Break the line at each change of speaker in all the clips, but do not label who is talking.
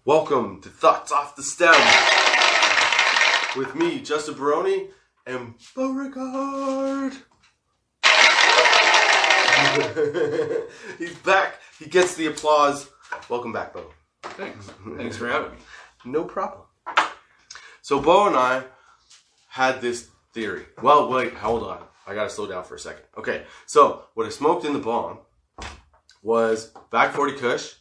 Welcome to Thoughts Off the Stem with me, Justin Barone, and Beauregard. He's back. He gets the applause. Welcome back, Beau.
Thanks for having me.
No problem. So Beau and I had this theory. Well, wait, hold on. I gotta slow down for a second. Okay, so what I smoked in the bong was Back 40 Kush.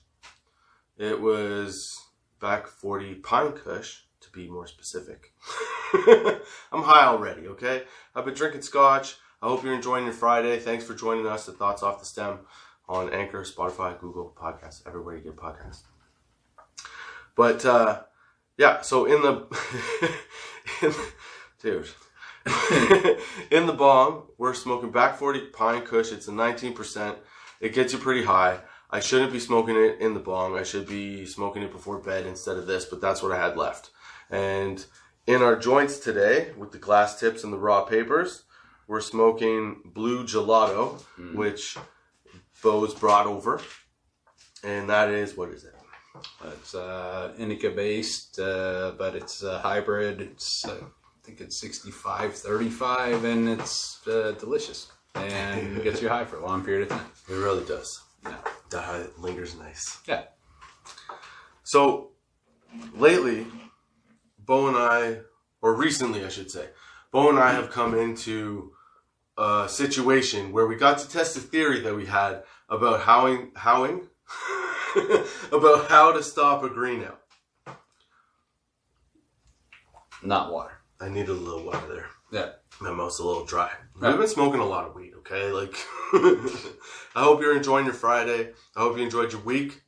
It was Back 40 Pine Kush, to be more specific. I'm high already, okay? I've been drinking scotch. I hope you're enjoying your Friday. Thanks for joining us at Thoughts Off the Stem on Anchor, Spotify, Google Podcasts, everywhere you get podcasts. But, yeah, so in the... dude. In the bong, we're smoking Back 40 Pine Kush. It's a 19%. It gets you pretty high. I shouldn't be smoking it in the bong. I should be smoking it before bed instead of this, but that's what I had left. And in our joints today, with the glass tips and the raw papers, we're smoking Blue Gelato, which Beau's brought over. And that is, what is it?
It's indica based, but it's a hybrid. It's I think it's 65-35, and it's delicious. And it gets you high for a long period of time.
It really does.
Yeah.
That how it lingers nice.
Yeah.
So, lately, Beau and I, or recently I should say, Beau and I have come into a situation where we got to test a theory that we had about about how to stop a green out.
Not water.
I need a little water there.
Yeah.
My mouth's a little dry.
Right.
We've been smoking a lot of weed, okay? Like, I hope you're enjoying your Friday. I hope you enjoyed your week.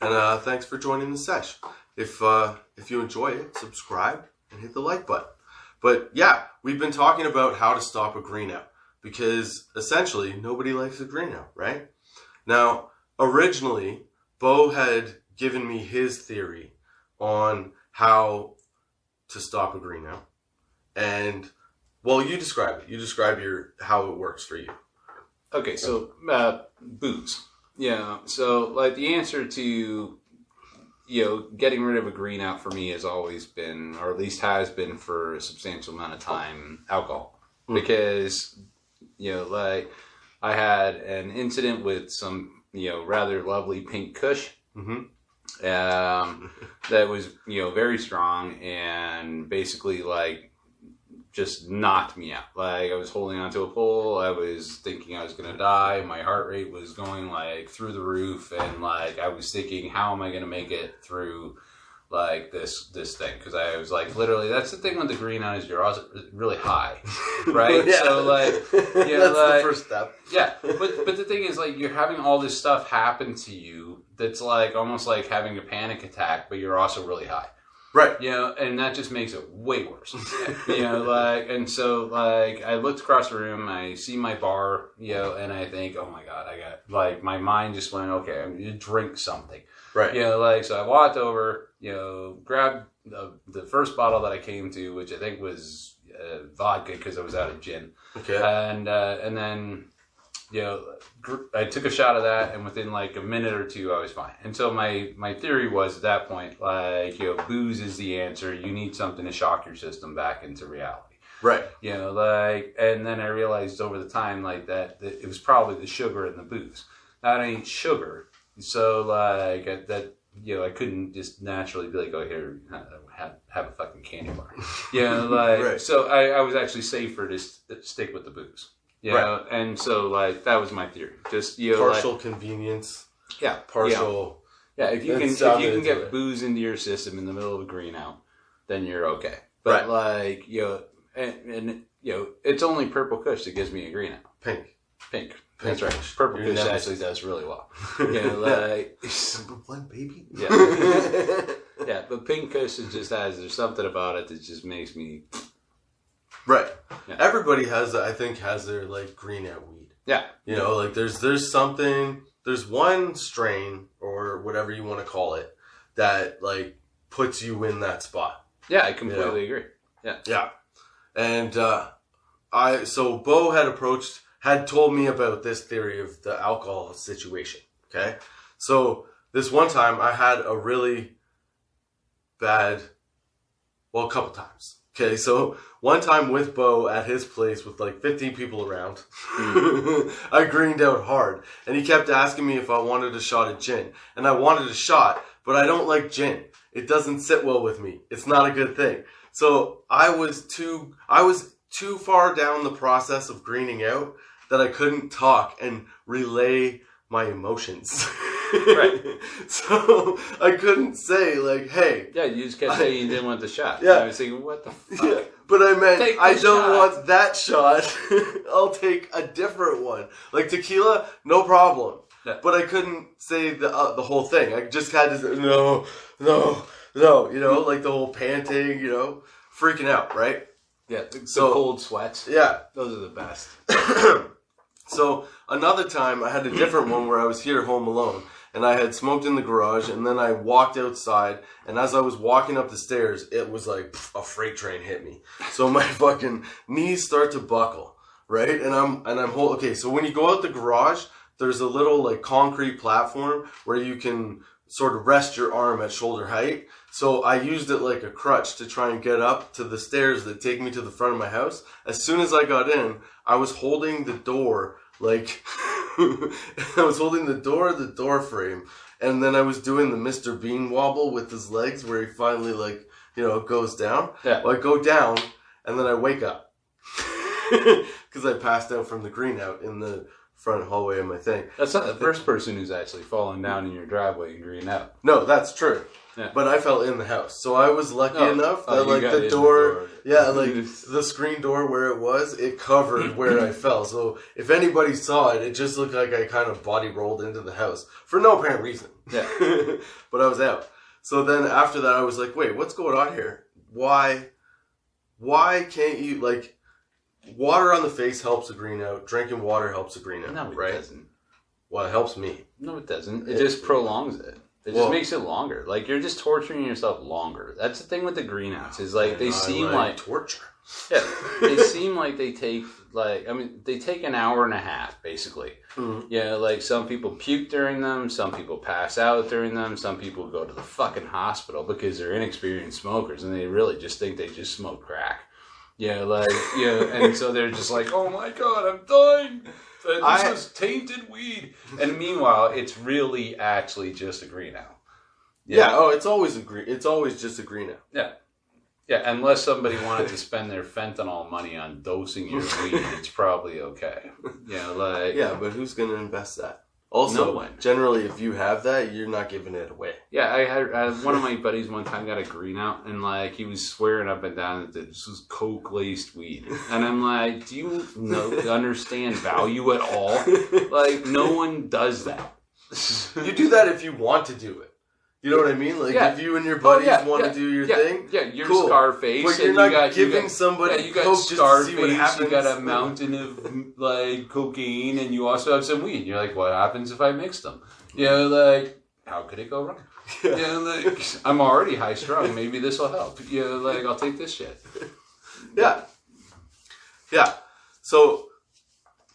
And thanks for joining the sesh. If you enjoy it, subscribe and hit the like button. But yeah, we've been talking about how to stop a green out because essentially nobody likes a green out, right? Now, originally, Beau had given me his theory on how to stop a green out. And, well, you describe it. You describe how it works for you.
Okay, so booze. Yeah, so like the answer to, getting rid of a green out for me has always been, or at least has been for a substantial amount of time, alcohol. Because, like I had an incident with some, rather lovely pink kush. That was, very strong and basically like just knocked me out. Like I was holding onto a pole. I was thinking I was going to die. My heart rate was going like through the roof. And like, I was thinking, how am I going to make it through like this thing? Cause I was like, literally, that's the thing with the green out is you're also really high. Right.
Yeah.
So like,
that's the first step.
Yeah. But the thing is like, you're having all this stuff happen to you. That's like almost like having a panic attack, but you're also really high.
Right.
And that just makes it way worse. And so like I looked across the room, I see my bar, and I think, oh my God, I got like my mind just went, okay, I'm gonna drink something.
Right.
So I walked over, grabbed the first bottle that I came to, which I think was vodka because I was out of gin. Okay. And then I took a shot of that, and within like a minute or two, I was fine. And so my theory was at that point, like, booze is the answer. You need something to shock your system back into reality.
Right.
And then I realized over the time, like, that it was probably the sugar in the booze. That ain't sugar. So, like, I couldn't just naturally be like, oh, here, have a fucking candy bar. Right. So I was actually safer to stick with the booze. Right. And so like that was my theory. Just
partial convenience.
Yeah.
Partial.
Yeah. If you can get booze into your system in the middle of a green out, then you're okay. But like and it's only purple kush that gives me a green out. Pink. That's right. Purple kush actually does really well. Like
number one, baby.
Yeah. Yeah. But pink kush there's something about it that just makes me.
Right. Yeah. Everybody has their like green out weed.
Yeah.
Like there's something, there's one strain or whatever you want to call it that like puts you in that spot.
Yeah, I completely agree. Yeah.
Yeah. And so Bo had told me about this theory of the alcohol situation. Okay. So this one time I had a really bad, a couple times. Okay. So one time with Bo at his place with like 15 people around, I greened out hard and he kept asking me if I wanted a shot of gin, and I wanted a shot, but I don't like gin. It doesn't sit well with me. It's not a good thing. So I was too far down the process of greening out that I couldn't talk and relay my emotions.
Right.
So I couldn't say like, hey.
Yeah, you just kept saying you didn't want the shot.
Yeah.
I was thinking, what the fuck?
Yeah. But I meant, I don't want that shot. I'll take a different one. Like tequila, no problem. Yeah. But I couldn't say the whole thing. I just had to say, no, like the whole panting, freaking out, right?
Yeah, the cold sweats.
Yeah.
Those are the best.
So another time I had a different one where I was here home alone and I had smoked in the garage, and then I walked outside, and as I was walking up the stairs, it was like a freight train hit me. So my fucking knees start to buckle, right? And I'm okay, so when you go out the garage, there's a little like concrete platform where you can sort of rest your arm at shoulder height. So I used it like a crutch to try and get up to the stairs that take me to the front of my house. As soon as I got in, I was holding the door, like, I was holding the door frame, and then I was doing the Mr. Bean wobble with his legs where he finally, like, goes down.
Yeah.
Well, I go down, and then I wake up. Because I passed out from the green out in the front hallway of my thing.
That's not the first person who's actually fallen down in your driveway and green out.
No, that's true.
Yeah.
But I fell in the house. So I was lucky enough that like the door, like the screen door where it was, it covered where I fell. So if anybody saw it, it just looked like I kind of body rolled into the house for no apparent reason.
Yeah.
But I was out. So then after that I was like, wait, what's going on here? Why can't you, like, water on the face helps a green out, drinking water helps a green out,
no, it
right?
Doesn't.
Well, it helps me.
No, it doesn't. It just prolongs it. It just makes it longer. Like, you're just torturing yourself longer. That's the thing with the greenouts. Is like they seem like
torture.
Yeah, they seem like they take they take an hour and a half basically. Mm-hmm. Yeah, like some people puke during them, some people pass out during them, some people go to the fucking hospital because they're inexperienced smokers and they really just think they just smoke crack. Yeah, like and so they're just like, oh my god, I'm dying. This is tainted weed. And meanwhile, it's really actually just a green out.
Yeah, it's always just a green out.
Yeah. Yeah, unless somebody wanted to spend their fentanyl money on dosing your weed, it's probably okay. Yeah,
but who's going to invest that? Also,
no one.
Generally, if you have that, you're not giving it away.
Yeah, I had one of my buddies one time got a green out, and like he was swearing up and down that this was coke laced weed, and I'm like, do you understand value at all? Like, no one does that.
You do that if you want to do it. You know what I mean? Like, if you and your buddies want to do your thing,
you're Scarface,
but you're not giving somebody
you got
coke
Scarface,
just to see what happens.
You got a mountain of like cocaine, and you also have some weed. You're like, what happens if I mix them? Like, how could it go wrong? Like, I'm already high strung. Maybe this will help. Like, I'll take this shit.
Yeah. So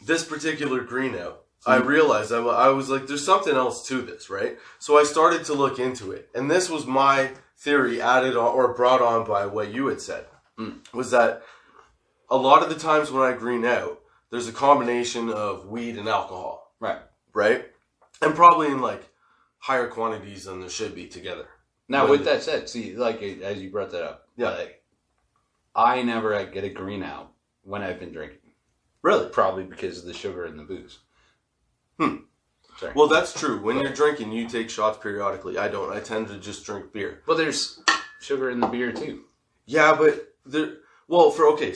this particular green out, I realized I was like, there's something else to this, right? So I started to look into it. And this was my theory added on or brought on by what you had said, was that a lot of the times when I green out, there's a combination of weed and alcohol. Right? And probably in like higher quantities than there should be together.
Now, with that said, see, like, as you brought that up, like, I never get a green out when I've been drinking.
Really?
Probably because of the sugar in the booze. Sorry.
Well, that's true. When you're drinking, you take shots periodically. I don't. I tend to just drink beer.
Well, there's sugar in the beer, too.
Yeah, but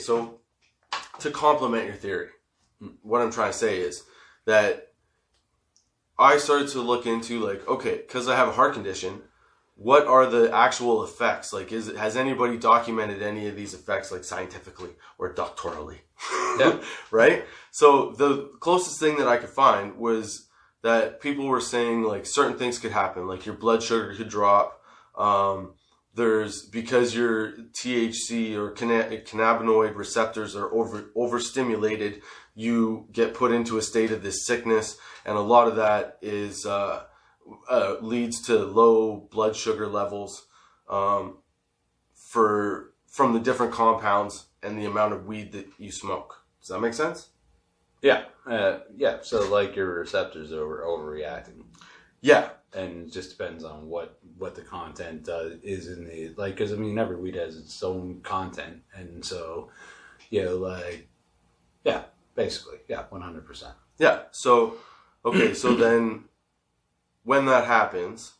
so to complement your theory, what I'm trying to say is that I started to look into, like, okay, because I have a heart condition, what are the actual effects? Like, has anybody documented any of these effects, like, scientifically or doctorally?
Yeah.
Right? So the closest thing that I could find was that people were saying, like, certain things could happen. Like, your blood sugar could drop. because your THC or cannabinoid receptors are overstimulated, you get put into a state of this sickness, and a lot of that is leads to low blood sugar levels from the different compounds and the amount of weed that you smoke. Does that make sense?
Yeah. Yeah. So like your receptors are overreacting.
Yeah.
And it just depends on what the content is in the, like, because I mean every weed has its own content, and so basically 100%.
Yeah. So okay, so then when that happens,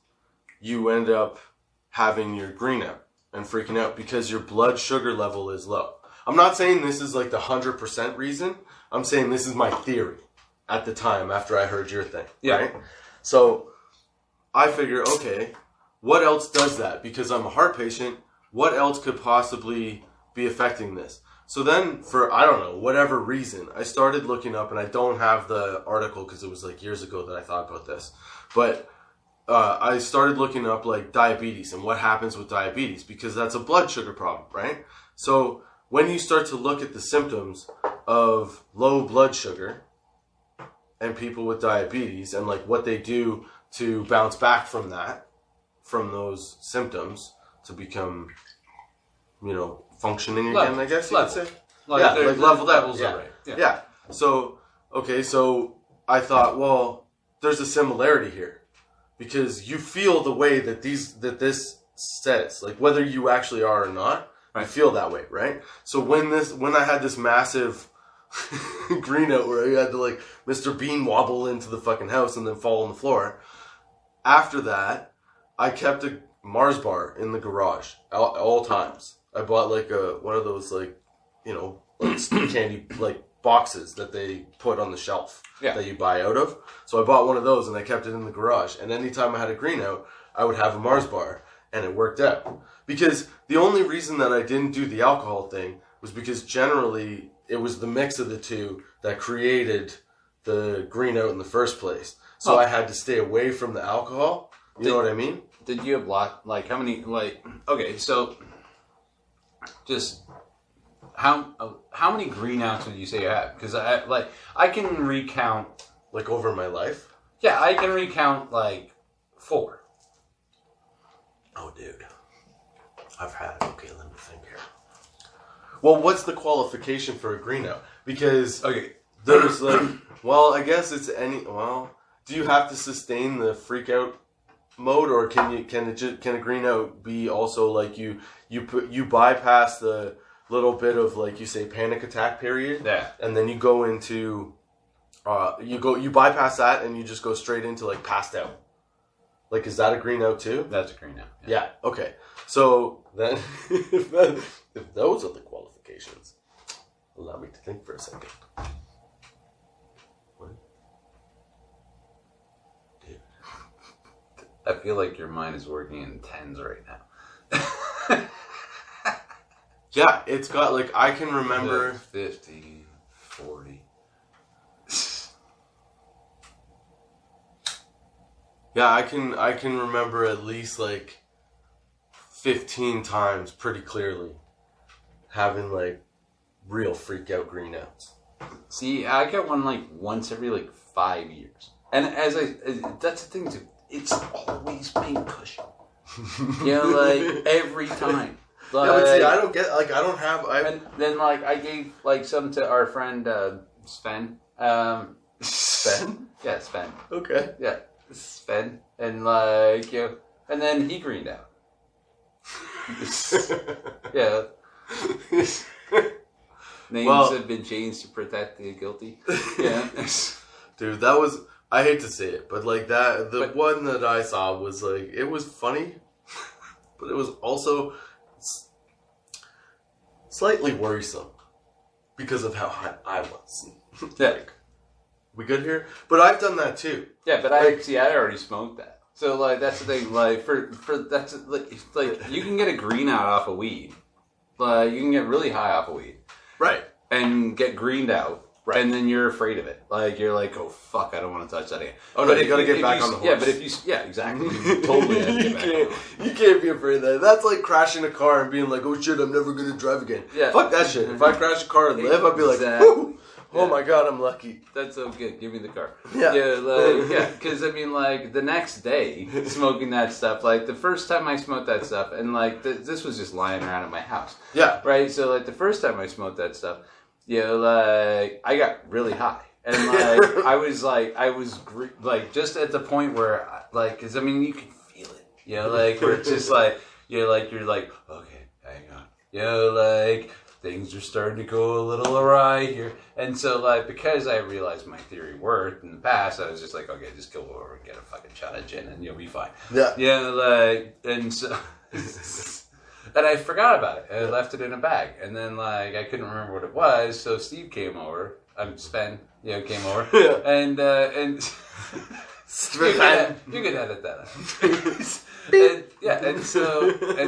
you end up having your green out and freaking out because your blood sugar level is low. I'm not saying this is like the 100% reason. I'm saying this is my theory at the time after I heard your thing.
Yeah.
Right? So I figure, okay, what else does that? Because I'm a heart patient, what else could possibly be affecting this? So then for, I don't know, whatever reason, I started looking up, and I don't have the article because it was like years ago that I thought about this. But I started looking up like diabetes and what happens with diabetes, because that's a blood sugar problem, right? So when you start to look at the symptoms of low blood sugar and people with diabetes and like what they do to bounce back from that, from those symptoms to become, functioning again, I guess you could say.
Like
leveled out.
levels are right.
Yeah. So, okay, so I thought, well, there's a similarity here. Because you feel the way that this says, like whether you actually are or not, right. You feel that way, right? So when I had this massive green out where I had to like Mr. Bean wobble into the fucking house and then fall on the floor, after that, I kept a Mars bar in the garage all times. I bought like one of those like candy like boxes that they put on the shelf that you buy out of. So I bought one of those and I kept it in the garage. And anytime I had a green out, I would have a Mars bar, and it worked out. Because the only reason that I didn't do the alcohol thing was because generally it was the mix of the two that created the green out in the first place. So I had to stay away from the alcohol. You know what I mean?
Did you have how many okay, so just how many green outs would you say you had? Because I can recount
like over my life.
Yeah, I can recount like 4.
Oh, dude, I've had. Okay, let me think here. Well, what's the qualification for a green out? Because there's like, well, I guess it's any. Well, do you have to sustain the freak out mode, or can a green out be also like you bypass the little bit of like you say panic attack period, and then you go into you bypass that and you just go straight into like passed out. Like, is that a green out too?
That's a green out.
Yeah. Okay. So then, if those are the qualifications, allow me to think for a second. What? Dude.
I feel like your mind is working in tens right now.
Yeah, it's got like I can remember
50, 40.
Yeah, I can remember at least like 15 times pretty clearly having like real freak out green outs.
See, I get one like once every like 5 years. And that's the thing too, it's always been cushion. Like every time. Like,
yeah, but see, I don't get like I don't have.
And then like I gave like some to our friend Sven.
Sven?
Yeah, Sven.
Okay.
Yeah, Sven, and like and then he greened out. Yeah. Names have been changed to protect the guilty. Yeah.
Dude, that was. I hate to say it, but like that, one that I saw was like it was funny, but it was also slightly worrisome because of how high I was.
Yeah.
Like, we good here? But I've done that too.
Yeah, but I already smoked that. So like that's the thing. Like for that's like you can get a green out off of weed. You can get really high off of weed,
right?
And get greened out
Right.
And then you're afraid of it. Like, you're like, oh, fuck, I don't want to touch that again.
Oh, no, you got to get back on the horse.
Yeah, but if you... Yeah, exactly. You totally have to get back on the horse.
You can't be afraid of that. That's like crashing a car and being like, oh, shit, I'm never going to drive again.
Yeah.
Fuck that shit. If I crash a car and live, I'd be like, woo! Oh, my God, I'm lucky.
That's so good. Give me the car.
Yeah.
Yeah, because, I mean, like, the next day, smoking that stuff, like, the first time I smoked that stuff, and, like, this was just lying around at my house.
Yeah.
Right? So, like, the first time I smoked that stuff, like, I got really high. And, like, I was just at the point where, like, because, I mean, you can feel it. Like, where it's just, like, you're like, okay, hang on. Like... things are starting to go a little awry here. And so, like, because I realized my theory worked in the past, I was just like, okay, just go over and get a fucking shot of gin and you'll be fine.
Yeah.
Like, and so... and I forgot about it. I left it in a bag. And then, like, I couldn't remember what it was, so Steve came over. Sven, came over.
Yeah.
And...
Sven.
You can edit that out. and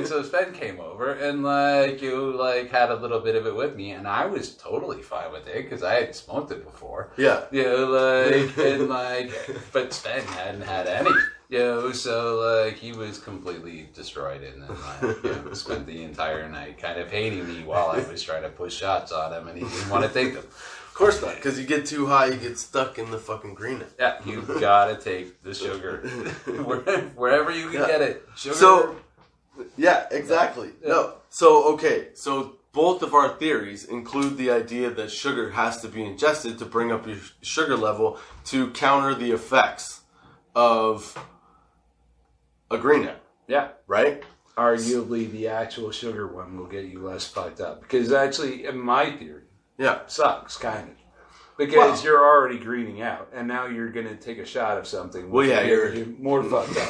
so Sven came over and had a little bit of it with me, and I was totally fine with it because I had smoked it before.
Yeah.
But Sven hadn't had any. So he was completely destroyed, and then spent the entire night kind of hating me while I was trying to push shots on him, and he didn't want to take them.
Of course not, because you get too high, you get stuck in the fucking green.
Yeah, you gotta take the sugar wherever you can get it. Sugar.
So, yeah, exactly. Yeah. No, so okay, so both of our theories include the idea that sugar has to be ingested to bring up your sugar level to counter the effects of a green out.
Yeah,
right.
Arguably, the actual sugar one will get you less fucked up because actually, in my theory.
Yeah.
Sucks, kind of. Because you're already greening out, and now you're going to take a shot of something.
Well, yeah,
you're more fucked up.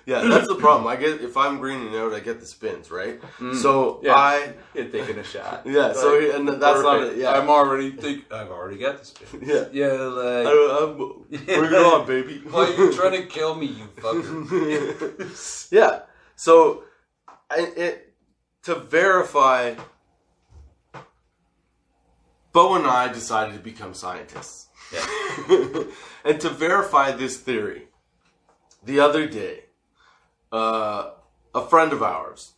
Yeah, that's the problem. If I'm greening out, I get the spins, right? So
you're taking a shot.
Yeah, and that's not it. Yeah,
I've already got the spins.
Yeah, bring it on, baby.
Why are you trying to kill me, you fucker?
Yeah. So, to verify. Bo and I decided to become scientists. Yeah. And to verify this theory, the other day, a friend of ours,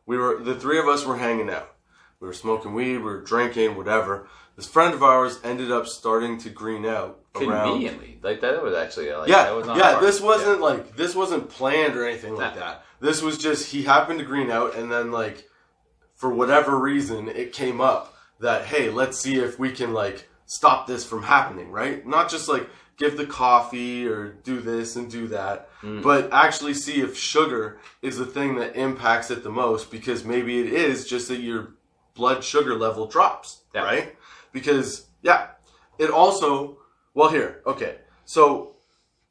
the three of us were hanging out. We were smoking weed, we were drinking, whatever. This friend of ours ended up starting to green out
conveniently. Like that was actually
this wasn't planned or anything like that. This was just he happened to green out, and then for whatever reason it came up. That, hey, let's see if we can, stop this from happening, right? Not just, give the coffee or do this and do that, but actually see if sugar is the thing that impacts it the most, because maybe it is just that your blood sugar level drops, right? Because, it also... Well, here, okay. So,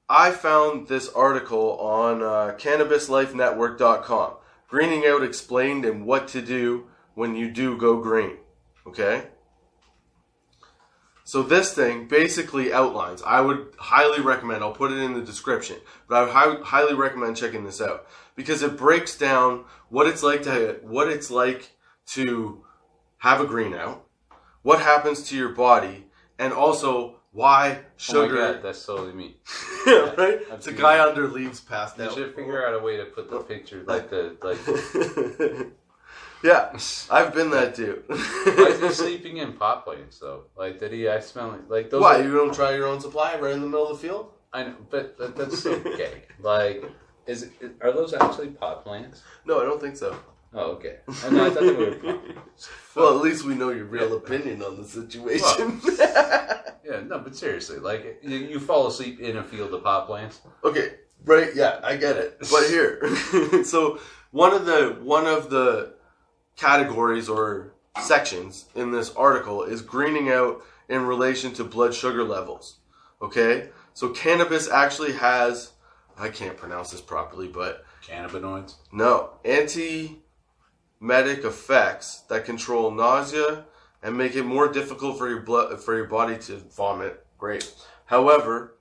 I found this article on CannabisLifeNetwork.com. Greening out explained and what to do when you do go green. Okay? So this thing basically outlines, I would highly recommend, I'll put it in the description, but I would highly recommend checking this out because it breaks down what it's like to have a green out, what happens to your body, and also why sugar...
Oh my God, that's totally me.
Yeah, right? It's a guy under leaves passed out.
You should figure out a way to put the picture
Yeah, I've been that dude.
Why is he sleeping in pot plants though? Did he? I smell like those.
Why you don't try your own supply right in the middle of the field?
I know, but that's so gay. Are those actually pot plants?
No, I don't think so.
Oh, okay. I thought they were pot plants.
Well, at least we know your real opinion on the situation.
Yeah, no, but seriously, you fall asleep in a field of pot plants.
Okay, right? Yeah, I get it. But here, so one of the categories or sections in this article is greening out in relation to blood sugar levels. Okay? So cannabis actually has, I can't pronounce this properly, but...
Cannabinoids?
No. Anti-medic effects that control nausea and make it more difficult for your body to vomit. Great. However,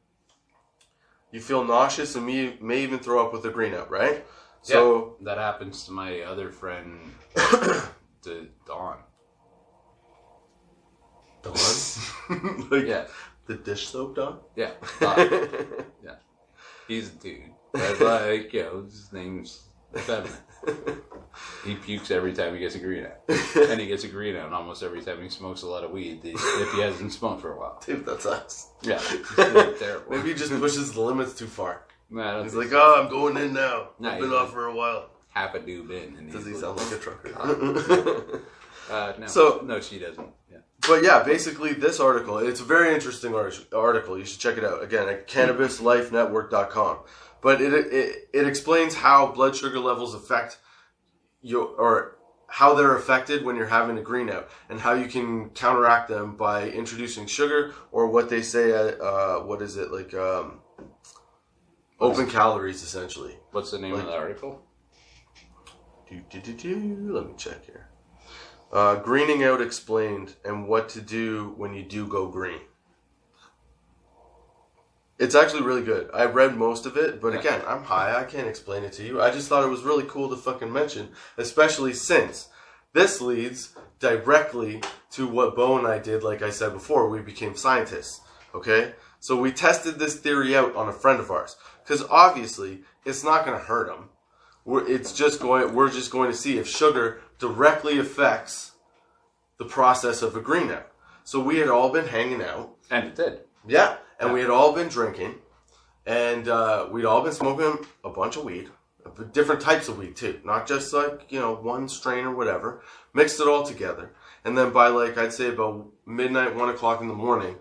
you feel nauseous and may even throw up with a green out, right? So
that happens to my other friend, to Dawn.
Don? Like,
Yeah.
The dish soap Don?
Yeah. Yeah. He's a dude. But like, his name's feminine. He pukes every time he gets a green out. And he gets a green out almost every time he smokes a lot of weed if he hasn't smoked for a while.
Dude, that sucks.
Yeah. It's really terrible.
Maybe he just pushes the limits too far.
No,
he's like, oh, I'm going in now.
No,
I've been off for a while.
Half a doob in. And
Does he sound like a trucker?
No.
So,
no, she doesn't. Yeah.
But yeah, basically this article, it's a very interesting article. You should check it out. Again, at cannabislifenetwork.com. But it explains how blood sugar levels affect or how they're affected when you're having a green out, and how you can counteract them by introducing sugar, or what they say open calories, essentially.
What's the name of the article?
Let me check here. Greening out explained, and what to do when you do go green. It's actually really good. I read most of it, but again, I'm high. I can't explain it to you. I just thought it was really cool to fucking mention, especially since this leads directly to what Bo and I did, like I said before. We became scientists, okay? So we tested this theory out on a friend of ours, because obviously it's not going to hurt him. We're just going to see if sugar directly affects the process of a green out. So we had all been hanging out.
And it did.
Yeah. And we had all been drinking. And we'd all been smoking a bunch of weed. Different types of weed, too. Not just like, one strain or whatever. Mixed it all together. And then by I'd say about midnight, 1 o'clock in the morning,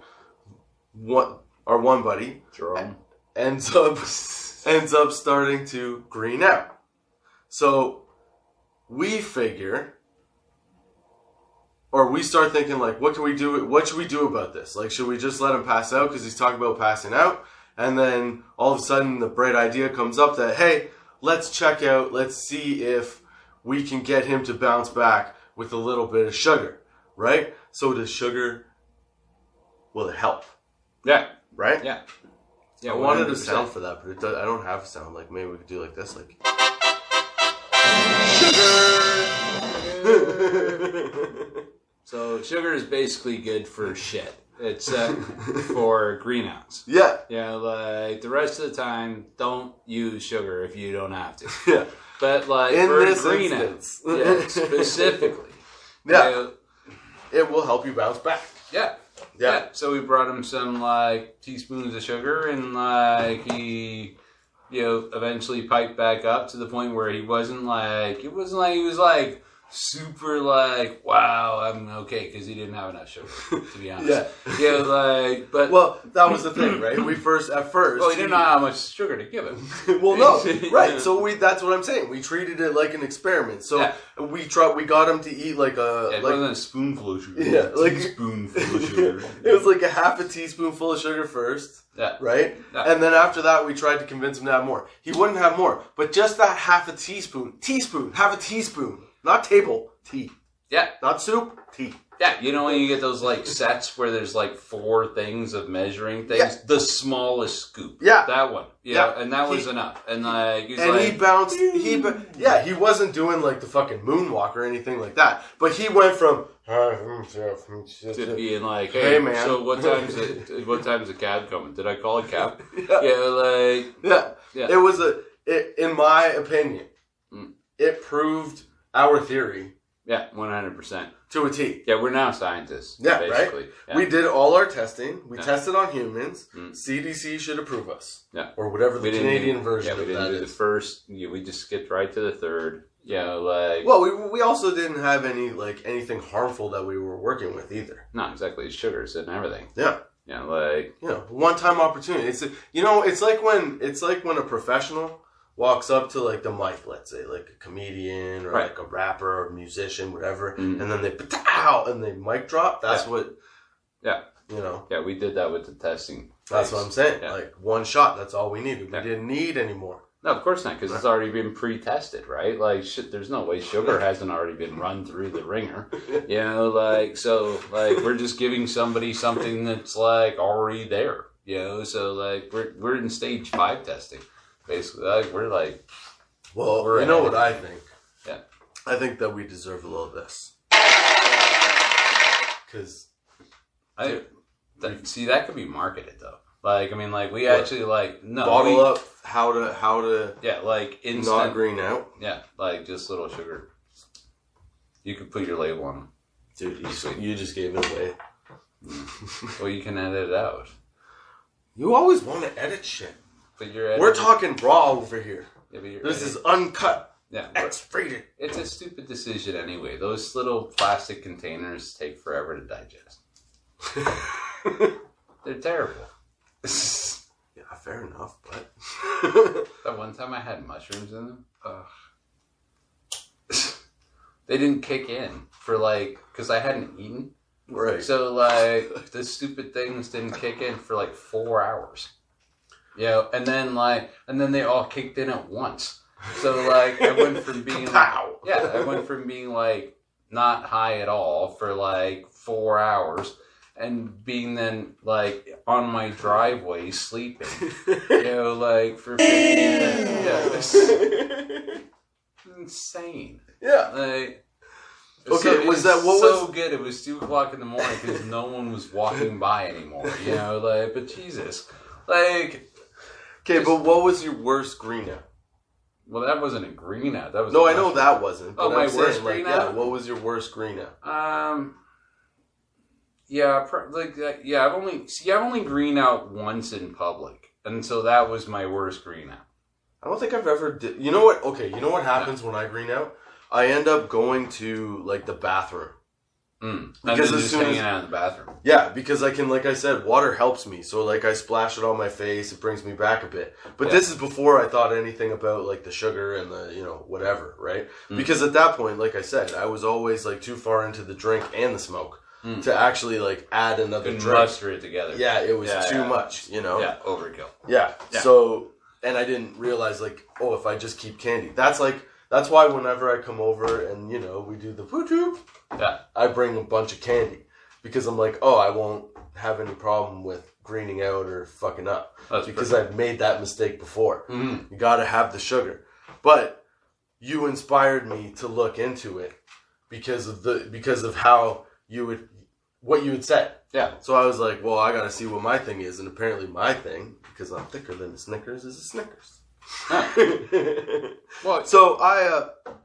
our one buddy
Jerome
ends up starting to green out. So we figure, or we start thinking, what can we do? What should we do about this? Should we just let him pass out because he's talking about passing out? And then all of a sudden the bright idea comes up that, hey, let's check out, let's see if we can get him to bounce back with a little bit of sugar, right? So does sugar, will it help?
Yeah.
Right?
Yeah.
I wanted a sound for that, but I don't have a sound. Maybe we could do like this,
So sugar is basically good for shit. It's for greenouts.
Yeah.
The rest of the time, don't use sugar if you don't have to.
Yeah.
But
in
for
this
greenouts, specifically,
it will help you bounce back.
Yeah. Yeah. So we brought him some teaspoons of sugar, and he eventually piped back up to the point where he wasn't he was super wow, I'm okay, because he didn't have enough sugar, to be honest. But
well, that was the thing, right? At first
well, he didn't know how much sugar to give him.
Well, no, right? So that's what I'm saying. We treated it like an experiment. So we got him to eat
it wasn't a spoonful of sugar.
Yeah,
a teaspoonful of sugar.
It was a half a teaspoonful of sugar first.
Yeah.
Right?
Yeah.
And then after that, we tried to convince him to have more. He wouldn't have more, but just that half a teaspoon, half a teaspoon. Not table, tea.
Yeah.
Not soup, tea.
Yeah, when you get those sets where there's 4 things of measuring things, the smallest scoop.
Yeah.
That one. And that was enough. And
he bounced, he wasn't doing the fucking moonwalk or anything like that. But he went from
to being
hey man.
So what time's the cab coming? Did I call a cab?
Yeah. It was in my opinion, it proved our theory.
Yeah, 100%.
To a T.
Yeah, we're now scientists.
Yeah,
basically.
Right?
Yeah.
We did all our testing. We tested on humans. CDC should approve us.
Yeah.
Or whatever the Canadian version of that is.
We didn't do the first. We just skipped right to the third.
Well, we also didn't have any, anything harmful that we were working with either.
No, exactly. It's sugars and everything.
Yeah.
Yeah,
one-time opportunity. It's like when a professional walks up to the mic, let's say, a comedian or a rapper or musician, whatever, and then they and they mic drop. That's what.
Yeah.
Yeah,
we did that with the testing.
That's what I'm saying. Yeah. One shot. That's all we needed. We didn't need any more.
No, of course not, because it's already been pre-tested, right? There's no way sugar hasn't already been run through the ringer. We're just giving somebody something that's already there. So we're in stage 5 testing. Basically, we're
well, you know what I think?
Yeah.
I think that we deserve a little of this. Because
See, that could be marketed though. Like, I mean, like we actually like
bottle up how to
like instant,
not green out.
Yeah, like just little sugar. You could put your label on them.
Dude, you just gave it away.
Well, you can edit it out.
You always want to edit shit.
But you're
We're talking raw over here.
Yeah, but
this is uncut.
Yeah,
X-rated.
It's a stupid decision anyway. Those little plastic containers take forever to digest. They're terrible.
Yeah, fair enough, but...
That one time I had mushrooms in them, they didn't kick in for like, because I hadn't eaten.
Right.
So like, the stupid things didn't kick in for like 4 hours. Yeah, and then they all kicked in at once. So like, I went from being like not high at all for like 4 hours, and being then like on my driveway sleeping, like for 15 minutes. Yeah, it's insane.
Yeah.
Like,
okay,
was so good? It was 2:00 in the morning because no one was walking by anymore. Like, but Jesus, like.
Okay, but what was your worst green out?
Well, that wasn't a green out. That was
I know that wasn't.
Oh, my worst green out?
Yeah, what was your worst green out?
I've only green out once in public, and so that was my worst green out.
I don't think I've ever did. You know what? Okay, you know what happens when I green out? I end up going to like the bathroom.
Because as soon hanging out in the bathroom.
Yeah, because I can, like I said, water helps me. So like I splash it on my face, it brings me back a bit. But this is before I thought anything about like the sugar and the whatever, right? Because at that point, like I said, I was always like too far into the drink and the smoke to actually like add another drink.
Muster it together.
Yeah, it was too much,
Yeah, overkill.
Yeah. So, and I didn't realize like, if I just keep candy, that's why whenever I come over and we do the poo-too.
Yeah.
I bring a bunch of candy because I'm like, I won't have any problem with greening out or fucking up because I've made that mistake before. Mm-hmm. You got to have the sugar. But you inspired me to look into it because of how what you had said.
Yeah.
So I was like, well, I got to see what my thing is, and apparently my thing, because I'm thicker than a Snickers, is a Snickers.
Huh.
Well, so I applaud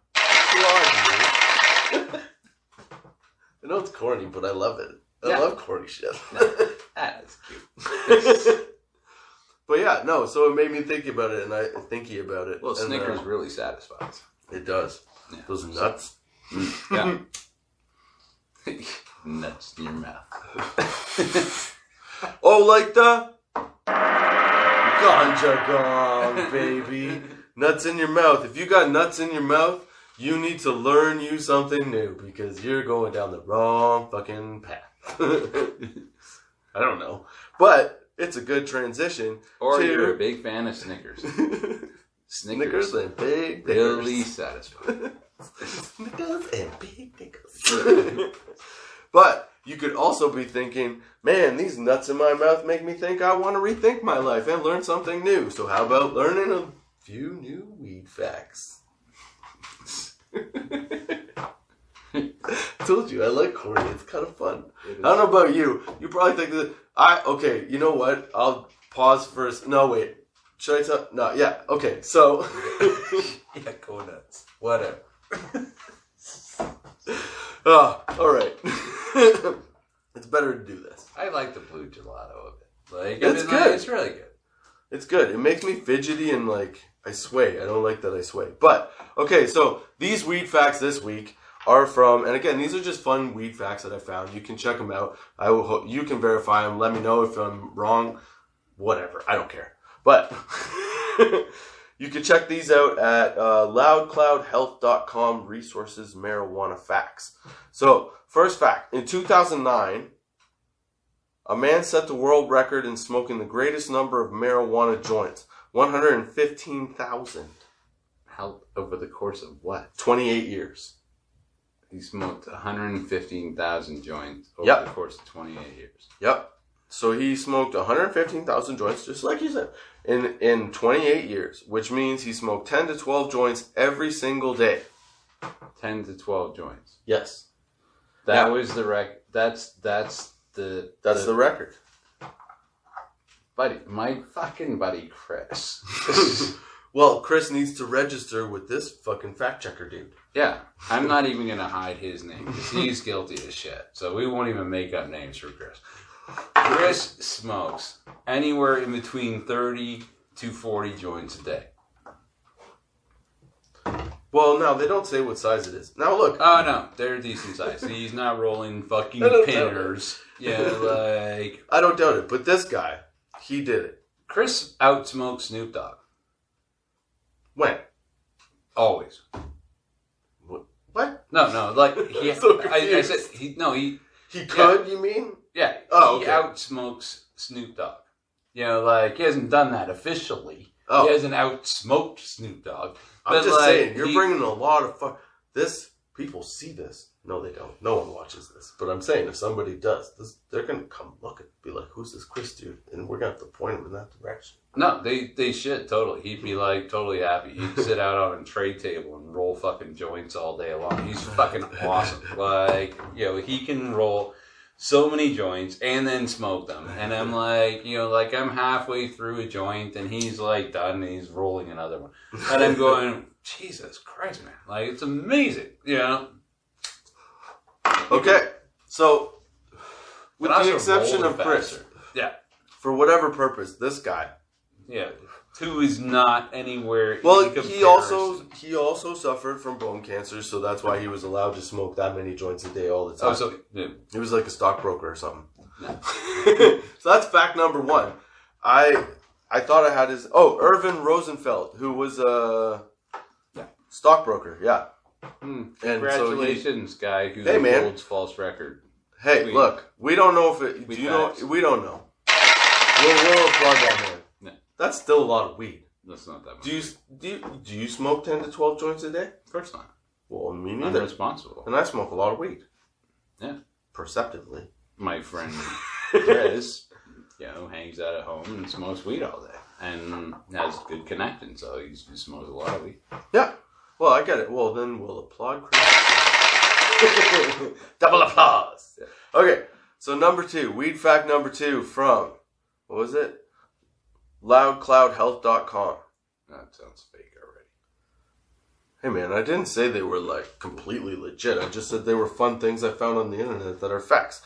you. I know it's corny, but I love it. I love corny shit.
That's cute.
But yeah, no, so it made me think about it, and
Well, Snickers really satisfies.
It does. Yeah. Those nuts.
Yeah. Nuts in your mouth.
Like the ganja gong, baby. Nuts in your mouth. If you got nuts in your mouth, you need to learn you something new because you're going down the wrong fucking path. I don't know. But it's a good transition.
Or you're a big fan of Snickers.
Snickers and big
really satisfying.
Snickers and big nickels. But you could also be thinking, man, these nuts in my mouth make me think I want to rethink my life and learn something new. So how about learning a few new weed facts? I told you, I like corny. It's kind of fun. I don't know about you. You probably think that okay, you know what? I'll pause first. No, wait. Should I tell? No, yeah. Okay, so.
Yeah, go nuts. Whatever.
Alright. It's better to do this.
I like the blue gelato of it.
It's good.
It's really good.
It's good. It makes me fidgety and I sway. I don't like that I sway. But, okay, so these weed facts this week are from, and again, these are just fun weed facts that I found. You can check them out. You can verify them. Let me know if I'm wrong. Whatever. I don't care. But you can check these out at loudcloudhealth.com resources marijuana facts. So, first fact. In 2009, a man set the world record in smoking the greatest number of marijuana joints. 115,000.
How, over the course of what?
28 years.
He smoked 115,000 joints over the course of 28 years.
Yep. So he smoked 115,000 joints, just like you said, in 28 years, which means he smoked 10 to 12 joints every single day.
10 to 12 joints.
Yes.
That was the that's
That's the record.
Buddy, my fucking buddy Chris.
Well, Chris needs to register with this fucking fact checker dude.
Yeah, I'm not even going to hide his name because he's guilty as shit. So we won't even make up names for Chris. Chris smokes anywhere in between 30 to 40 joints a day.
Well, no, they don't say what size it is. Now look.
Oh, no, they're decent size. He's not rolling fucking pinners. Yeah, like...
I don't doubt it, but this guy, he did it.
Chris outsmoked Snoop Dogg.
When?
Always.
What?
No, like, he...
So
I said, he
could, you mean?
Yeah.
Oh,
he
okay.
outsmokes Snoop Dogg. You know, like, he hasn't done that officially.
Oh.
He hasn't outsmoked Snoop Dogg.
I'm just saying, you're bringing a lot of people see this. No, they don't. No one watches this. But I'm saying, if somebody does, they're going to come look and be like, who's this Chris dude? And we're going to have to point him in that direction.
No, they should, totally. He'd be, like, totally happy. He'd sit out on a tray table and roll fucking joints all day long. He's fucking awesome. Like, you know, he can roll so many joints and then smoke them. And I'm like, you know, like, I'm halfway through a joint and he's, like, done and he's rolling another one. And I'm going, Jesus Christ, man. Like, it's amazing, you know?
Okay, so, with the exception of Chris,
yeah,
for whatever purpose, this guy,
yeah, who is not anywhere.
Well,
in
he also suffered from bone cancer, so that's why he was allowed to smoke that many joints a day all the time.
Oh, so yeah.
He was like a stockbroker or something.
Yeah.
So that's fact number one. I thought I had his Irvin Rosenfeld, who was a stockbroker. Yeah.
Congratulations, guy who holds false record.
Hey, look, we don't know if it. We don't know. We'll plug that man. Yeah. That's still a lot of weed.
That's not that much.
Do you smoke 10 to 12 joints a day?
Of course not.
Well, me neither.
I'm responsible.
And I smoke a lot of weed.
Yeah.
Perceptively.
My friend Chris, hangs out at home and smokes weed all day and has good connection, so he smokes a lot of weed.
Yeah. Well, I get it. Well, then we'll applaud Chris. Double applause. Yeah. Okay, so weed fact number 2 from, what was it? loudcloudhealth.com.
That sounds fake already.
Hey man, I didn't say they were like completely legit. I just said they were fun things I found on the internet that are facts.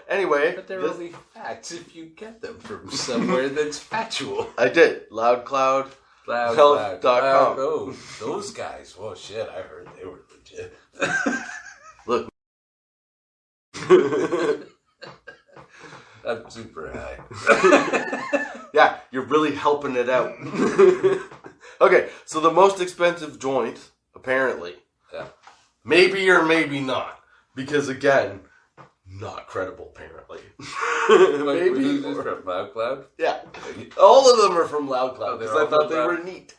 Anyway.
But they're only facts if you get them from somewhere that's factual.
I did. loudcloudhealth.com.
Oh, those guys. Oh shit, I heard they were legit.
Look.
I'm super high.
Yeah, you're really helping it out. Okay, so the most expensive joint, apparently.
Yeah.
Maybe or maybe not. Because again, not credible, apparently.
Maybe. Who's this from? LoudCloud?
Yeah. All of them are from LoudCloud because I thought they were neat.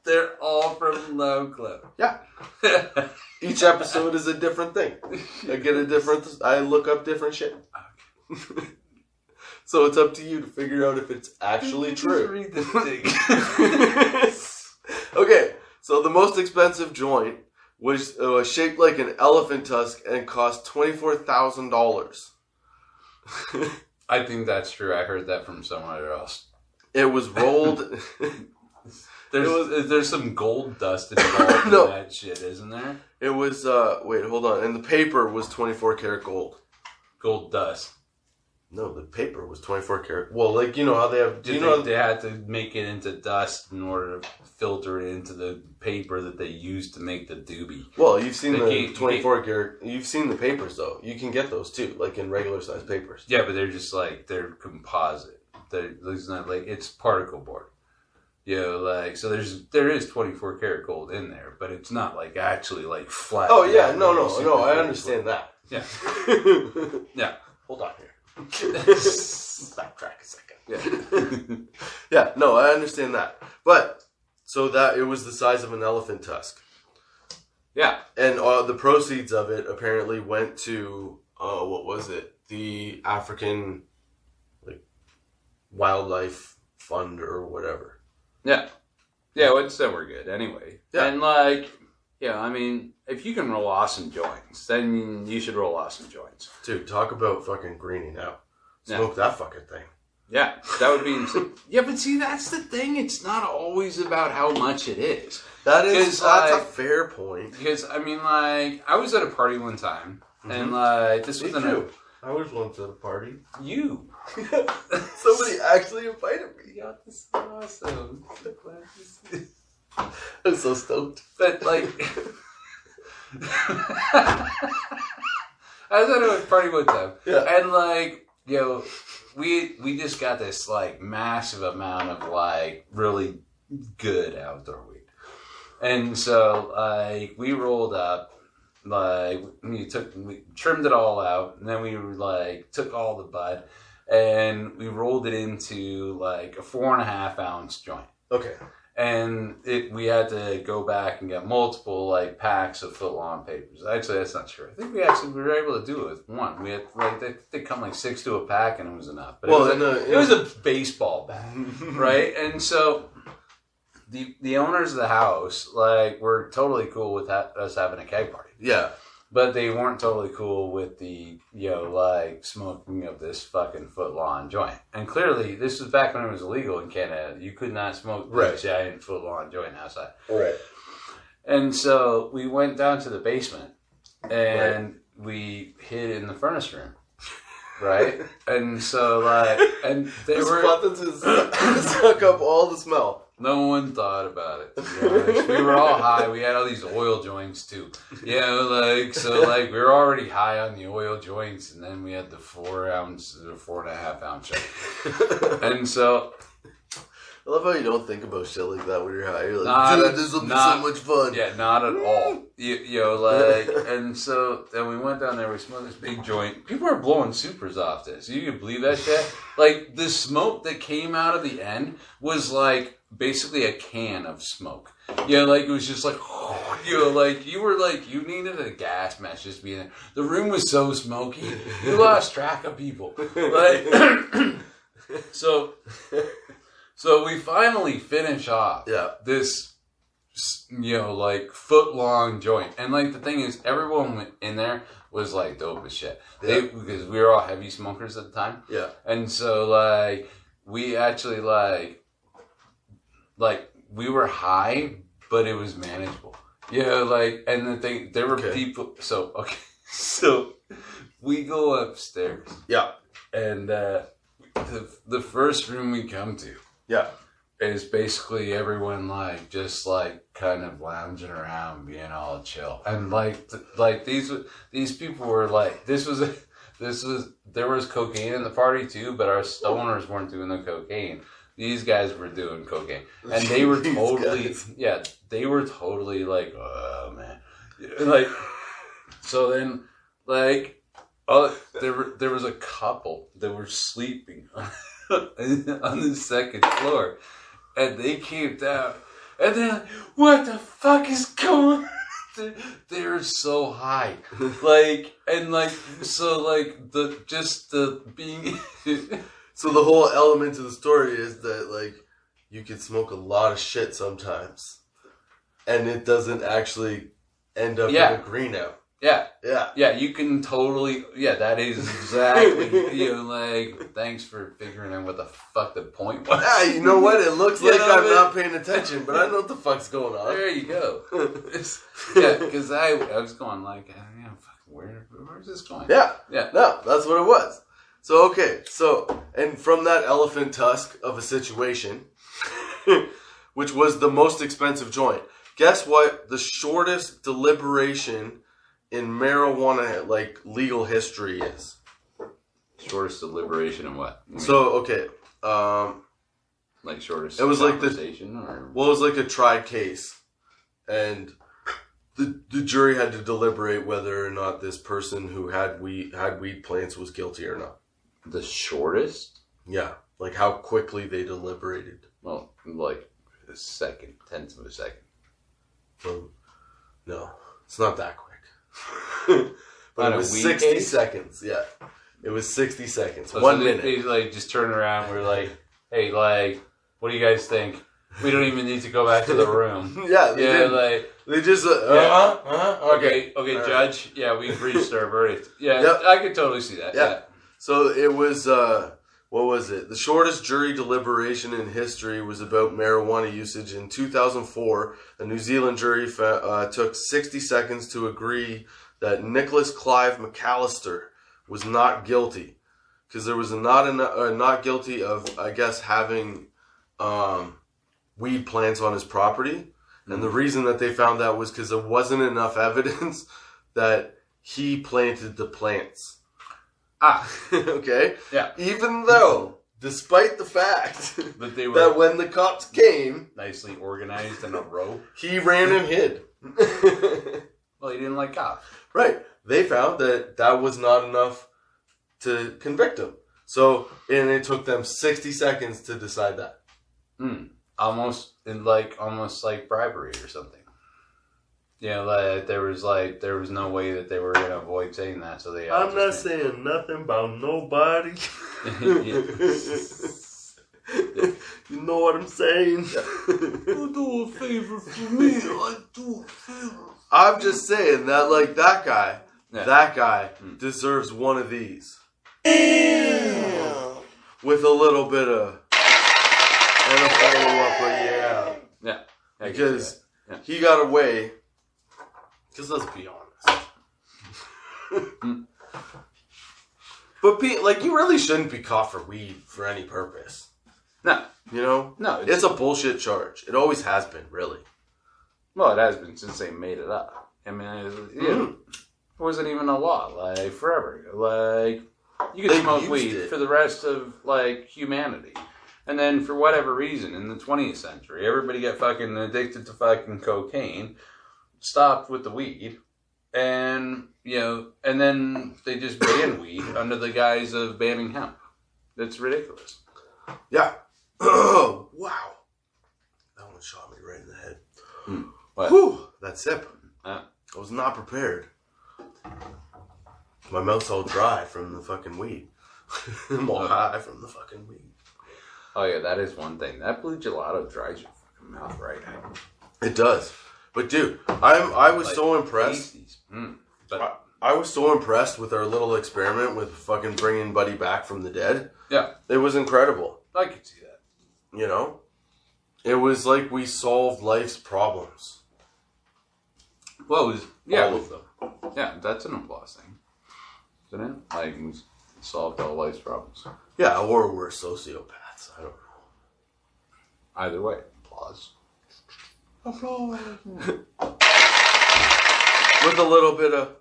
They're all from LoudCloud.
Yeah. Each episode is a different thing. I look up different shit. Okay. So it's up to you to figure out if it's actually true.
Just read the thing.
Okay, so the most expensive joint was shaped like an elephant tusk and cost $24,000.
I think that's true. I heard that from somewhere else.
It was rolled.
There's some gold dust involved in that shit, isn't there?
It was, wait, hold on. And the paper was 24 karat gold.
Gold dust.
No, the paper was 24 karat. Well, like, you know how they have...
They had to make it into dust in order to filter it into the paper that they used to make the doobie.
Well, you've seen the 24 karat... You've seen the papers, though. You can get those, too, like in regular size papers.
Yeah, but they're just like... They're composite. It's not like... It's particle board. So there is 24 karat gold in there, but it's not like actually like flat.
Oh, yeah, no, I understand that.
Yeah. Yeah.
Hold on here. Backtrack a second. Yeah. Yeah, no, I understand that. But, so that it was the size of an elephant tusk.
Yeah.
And the proceeds of it apparently went to, what was it? The African, wildlife fund or whatever.
Yeah. Yeah, well, so we're good anyway.
Yeah.
And Yeah, I mean, if you can roll awesome joints, then you should roll awesome joints.
Dude, talk about fucking greening out. Smoke that fucking thing.
Yeah, that would be insane. Yeah, but see, that's the thing. It's not always about how much it is.
That's a fair point.
Because, I mean, like, I was at a party one time, and, like, this was
I was once at a party.
You.
Somebody actually invited me.
Yeah, this is awesome.
I'm so stoked.
But, like... I was at a party one time.
Yeah.
And, like, we just got this, like, massive amount of, like, really good outdoor weed. And so, like, we rolled up, like, we trimmed it all out, and then we, like, took all the bud, and we rolled it into, like, a 4.5 ounce joint.
Okay.
And we had to go back and get multiple, like, packs of foot-long papers. Actually, that's not true. I think we were able to do it with one. We had, like, they come, like, 6 to a pack, and it was enough. But it was a baseball bat, right? And so... The owners of the house, like, were totally cool with us having a keg party.
Yeah.
But they weren't totally cool with the, like, smoking of this fucking foot-long joint. And clearly, this was back when it was illegal in Canada. You could not smoke this giant foot-long joint outside.
Right.
And so we went down to the basement, and we hid in the furnace room. Right? And so, like, and they were...
suck up all the smell.
No one thought about it, to be honest. We were all high. We had all these oil joints, too. We were already high on the oil joints, and then we had the 4 ounce or 4.5 ounce. And so...
I love how you don't think about shit like that when you're high. You're like, dude, this will be so much fun.
Yeah, not at all. And so then we went down there, we smoked this big joint. People are blowing supers off this. You can believe that shit? Like, the smoke that came out of the end was like basically a can of smoke. Like, it was just like, like, you were like, you needed a gas mask just being there. The room was so smoky, you lost track of people. Like, So we finally finish off this, like, foot-long joint. And, like, the thing is, everyone in there was, like, dope as shit. Yeah. Because we were all heavy smokers at the time. Yeah. And so, like, we actually, like, we were high, but it was manageable. Like, and the thing, there were people, so we go upstairs. Yeah. And the first room we come to. Yeah. Is basically everyone, like, just, like, kind of lounging around, being all chill. And, like these people were, like, there was cocaine in the party, too, but our stoners weren't doing the cocaine. These guys were doing cocaine. And they were totally, they were totally, like, oh, man. Like, so then, like, there was a couple that were sleeping on the second floor, and they came down, and they're like, what the fuck is going on? They're so high, like, and like, so like, the being
so the whole element of the story is that, like, you can smoke a lot of shit sometimes, and it doesn't actually end up in a green out. Yeah, you can totally, that is exactly, like, thanks for figuring out what the fuck the point was.
Yeah,
you know what, it looks like I'm not paying attention, but I know what the fuck's going on.
There you go. Because I was going like, where's this going?
Yeah, no, that's what it was. So, okay, and from that elephant tusk of a situation, which was the most expensive joint, guess what the shortest deliberation in marijuana, like, legal history is?
Shortest deliberation in what?
So, okay.
Like, shortest
it was
conversation?
It was like a tried case. And the jury had to deliberate whether or not this person who had weed plants was guilty or not.
The shortest?
Yeah. Like, how quickly they deliberated.
Well, like, a second. Tenth of a second.
No. It's not that quick. But it was 60 seconds. Yeah, it was 60 seconds.
So
1 minute.
They like just turn around. We're like, hey, like, what do you guys think? We don't even need to go back to the room.
Yeah, they just
okay,
All
Judge. Right. Yeah, we've reached our verdict. Yeah,
yep.
I could totally see that. Yeah.
So it was what was it? The shortest jury deliberation in history was about marijuana usage in 2004. A New Zealand jury took 60 seconds to agree that Nicholas Clive McAllister was not guilty because there was not guilty of, I guess, having weed plants on his property. And the reason that they found that was because there wasn't enough evidence that he planted the plants. Okay?
Yeah.
Even though, despite the fact
that they were
that when the cops came,
nicely organized in a row,
he ran and hid.
Well, he didn't like cops.
Right. They found that was not enough to convict him. So, and it took them 60 seconds to decide that.
Almost like bribery or something. Yeah, like there was no way that they were gonna avoid saying that, so they.
I'm not saying nothing about nobody. You know what I'm saying?
You do a favor for me, I do a favor.
I'm just saying that, like, that guy deserves one of these. With a little bit of and a follow-up,
yeah.
Because he got away. Because let's be honest. But you really shouldn't be caught for weed for any purpose.
No.
You know?
No.
It's a bullshit charge. It always has been, really.
Well, it has been since they made it up. I mean, it wasn't even a law, like, forever. Like, you could smoke weed for the rest of, like, humanity. And then, for whatever reason, in the 20th century, everybody got fucking addicted to fucking cocaine, stopped with the weed, and, and then they just banned weed under the guise of banning hemp. That's ridiculous.
Yeah. Oh, wow. That one shot me right in the head.
What?
Whew, that sip. I was not prepared. My mouth's all dry from the fucking weed. I'm all high from the fucking weed.
Oh, yeah, that is one thing. That blue gelato dries your fucking mouth right out.
It does. But, dude, I was so impressed. I was so impressed with our little experiment with fucking bringing Buddy back from the dead.
Yeah.
It was incredible.
I could see that.
You know? It was like we solved life's problems.
Well, it was... Yeah.
All of them.
Yeah, that's an applause thing. Isn't it? Like, we solved all life's problems.
Yeah, or we're sociopaths. I don't know.
Either way, applause.
Applause. With a little bit of...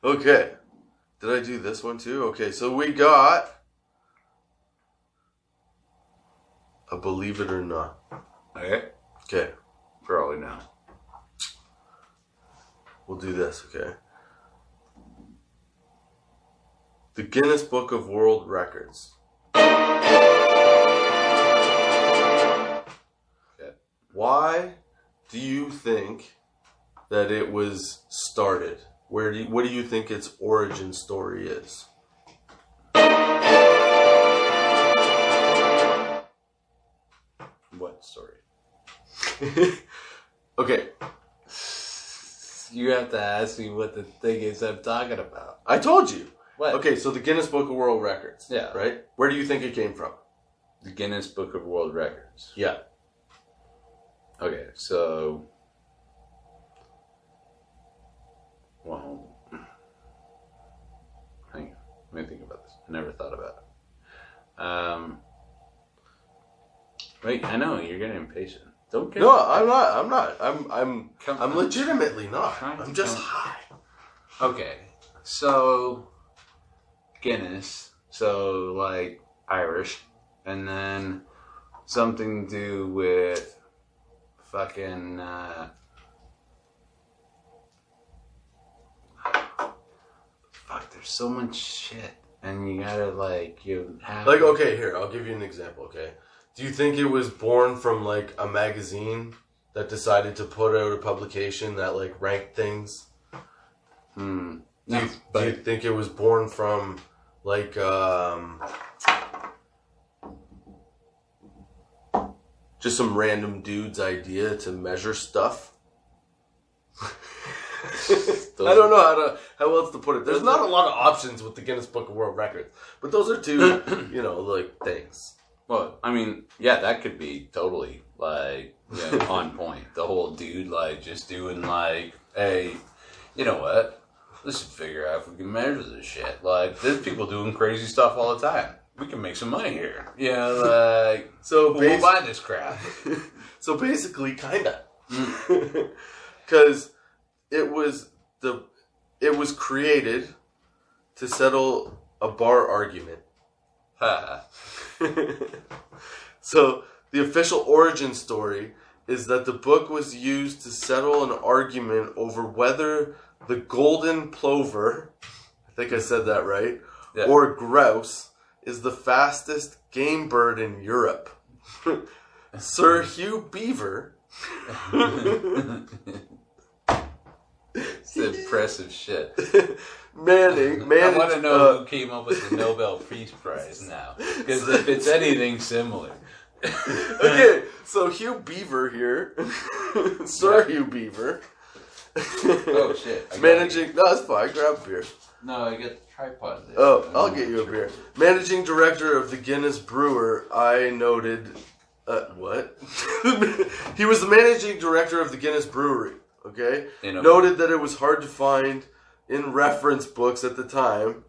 Okay. Did I do this one too? Okay, so we got a Believe It or Not.
Okay.
Okay.
Probably not.
We'll do this, okay? The Guinness Book of World Records. Okay. Why do you think that it was started? What do you think its origin story is?
What story?
Okay.
You have to ask me what the thing is I'm talking about.
I told you.
What?
Okay, so the Guinness Book of World Records.
Yeah.
Right? Where do you think it came from?
The Guinness Book of World Records.
Yeah.
Okay, so... Well... Hang on. Let me think about this. I never thought about it. Wait, I know, you're getting impatient. Don't get...
No, I'm not. I'm legitimately not. I'm just high.
Okay, so... Guinness, so like Irish, and then something to do with fucking fuck, there's so much shit, and you gotta you have
okay, here, I'll give you an example, okay? Do you think it was born from like a magazine that decided to put out a publication that ranked things? Do you think it was born from like just some random dude's idea to measure stuff. I don't know how else to put it. There's not a lot of options with the Guinness Book of World Records, but those are two, like things.
Well, I mean, yeah, that could be totally like on point. The whole dude like just doing like, hey, you know what? Let's figure out if we can measure this shit. Like, there's people doing crazy stuff all the time. We can make some money here. Like, so we'll buy this crap.
So basically, kinda, because it was created to settle a bar argument. So the official origin story is that the book was used to settle an argument over whether the golden plover, I think I said that right, or grouse is the fastest game bird in Europe. Sir Hugh Beaver.
It's impressive shit.
I
want to know who came up with the Nobel Peace Prize now, because if it's anything similar.
Okay, so Hugh Beaver here, Sir Hugh Beaver.
Oh shit!
Managing, no, that's fine. Grab a beer.
No, I got the tripod there.
Oh, I'll get you a beer. Managing director of the Guinness Brewer, I noted. What? He was the managing director of the Guinness Brewery. Okay, noted that it was hard to find in reference books at the time.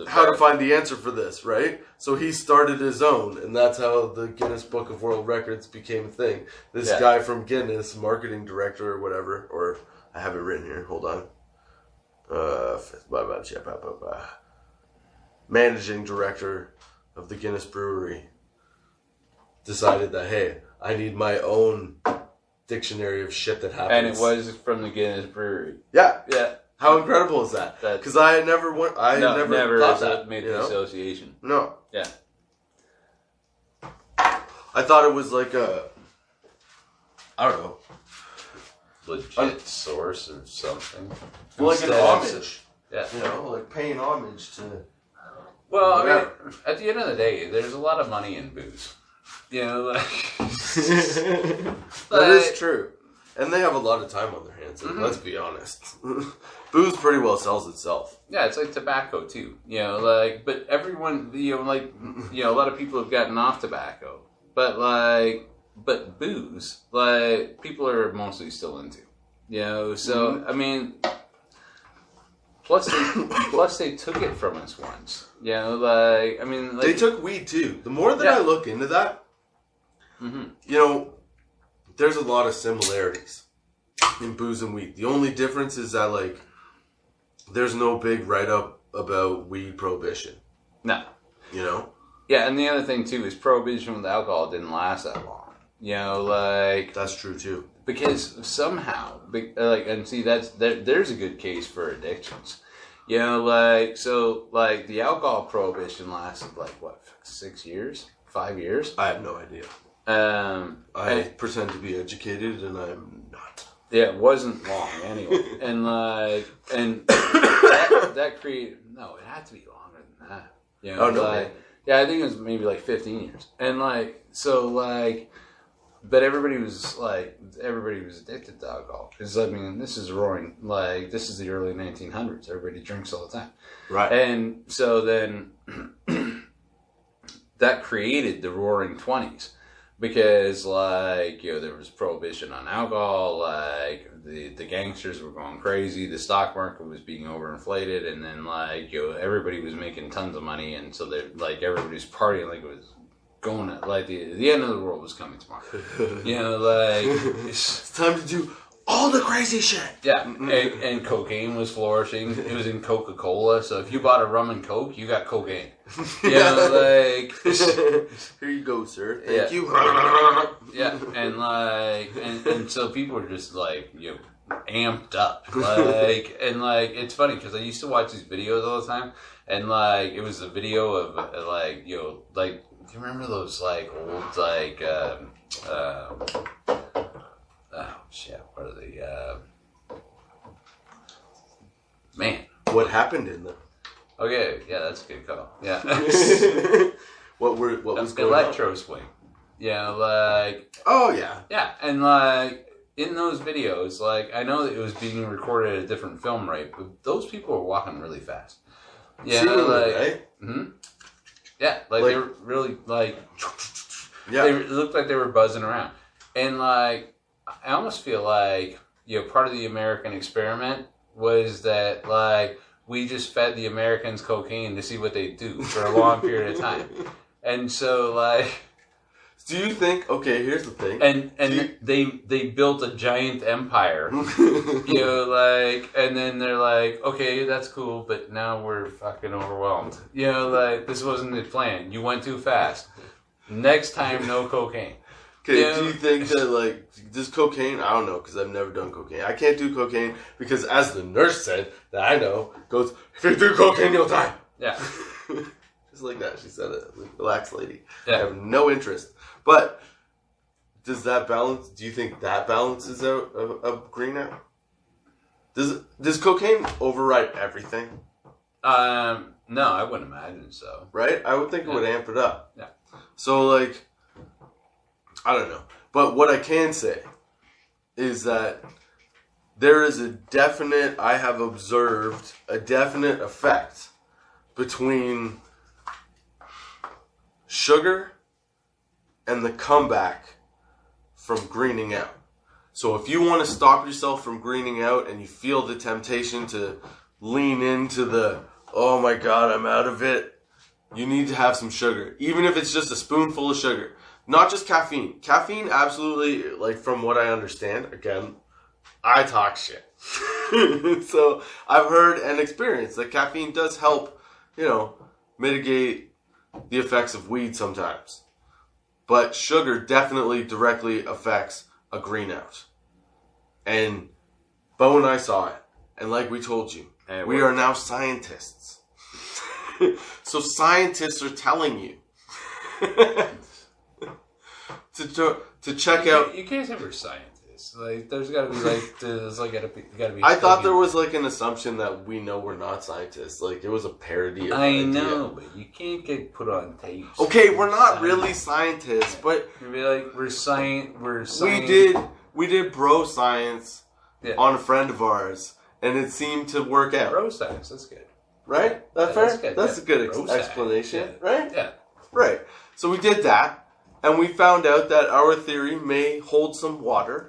How to find the answer for this, right? So he started his own, and that's how the Guinness Book of World Records became a thing. This guy from Guinness, marketing director or whatever, or I have it written here. Hold on. Managing director of the Guinness Brewery decided that, hey, I need my own dictionary of shit that happens.
And it was from the Guinness Brewery.
Yeah.
Yeah.
How incredible is that? Because I never thought that.
Made the association.
No.
Yeah.
I thought it was like I don't know.
Legit source or something.
Well, like an homage.
Yeah.
Like paying homage to...
Well, I mean, at the end of the day, there's a lot of money in booze. That
is true. And they have a lot of time on their hands, let's be honest. Booze pretty well sells itself.
Yeah, it's like tobacco too. But everyone, a lot of people have gotten off tobacco. But booze, people are mostly still into. So, I mean, plus they took it from us once. They took weed too. The more that I look into that, there's a lot of similarities in booze and weed. The only difference is that, there's no big write-up about weed prohibition. No.
Yeah,
and the other thing, too, is prohibition with alcohol didn't last that long.
That's true, too.
Because somehow, there's a good case for addictions. The alcohol prohibition lasted, 6 years? 5 years?
I have no idea. I pretend to be educated, and I'm not.
Yeah, it wasn't long anyway, and that created it had to be longer than that. Yeah, I think it was maybe 15 years, and but everybody was addicted to alcohol because this is roaring this is the early 1900s. Everybody drinks all the time,
right?
And so then that created the Roaring 20s. Because, there was prohibition on alcohol, the gangsters were going crazy, the stock market was being overinflated, and then, everybody was making tons of money, and so everybody was partying like it was going at, the end of the world was coming tomorrow.
It's time to do all the crazy shit.
Yeah, and cocaine was flourishing. It was in Coca-Cola, so if you bought a rum and Coke, you got cocaine. Here
you go, sir. Thank you.
Yeah, and so people were just amped up. It's funny because I used to watch these videos all the time, and it was a video of do you remember those old oh shit, what are they? Man,
what happened in them.
Okay, yeah, that's a good call. Yeah.
what was going
electro
on?
swing. Yeah, like.
Oh yeah.
Yeah, and like in those videos, like I know that it was being recorded at a different film rate, but those people were walking really fast. Yeah,
seemingly, right?
Mm-hmm. Yeah, like they were really like.
Yeah.
They looked like they were buzzing around, and like I almost feel like part of the American experiment was that like we just fed the Americans cocaine to see what they do for a long period of time, and so like.
Do you think? Okay, here's the thing.
And they built a giant empire, and then they're like, okay, that's cool, but now we're fucking overwhelmed. Like this wasn't the plan. You went too fast. Next time, no cocaine.
Okay, do you think that like does cocaine? I don't know because I've never done cocaine. I can't do cocaine because, as the nurse said that I know, goes if you do cocaine, you'll die.
Yeah,
just like that. She said it. Like, relax, lady.
Yeah.
I have no interest. But does that balance? Do you think that balances out a green out? Does cocaine override everything?
No, I wouldn't imagine so.
Right? I would think it would amp it up.
Yeah.
So like, I don't know. But what I can say is that there is a definite. I have observed a definite effect between sugar and the comeback from greening out. So if you want to stop yourself from greening out and you feel the temptation to lean into the, oh my God, I'm out of it, you need to have some sugar. Even if it's just a spoonful of sugar. Not just caffeine. Caffeine absolutely, like from what I understand, again, I talk shit. So I've heard and experienced that caffeine does help, mitigate the effects of weed sometimes. But sugar definitely directly affects a green out. And Bo and I saw it. And like we told you, we are now scientists. So scientists are telling you to check out.
You can't say we're scientists. Like, there's got to be like, gotta be.
I thought there was like an assumption that we know we're not scientists. Like it was a parody of
I know, but you can't get put on tape.
Okay, we're not really scientists, but
you'd be like, we're science.
We did bro science on a friend of ours, and it seemed to work out.
Bro science, that's good.
Right? That's fair? That's good. That's a good explanation, right?
Yeah.
Right. So we did that, and we found out that our theory may hold some water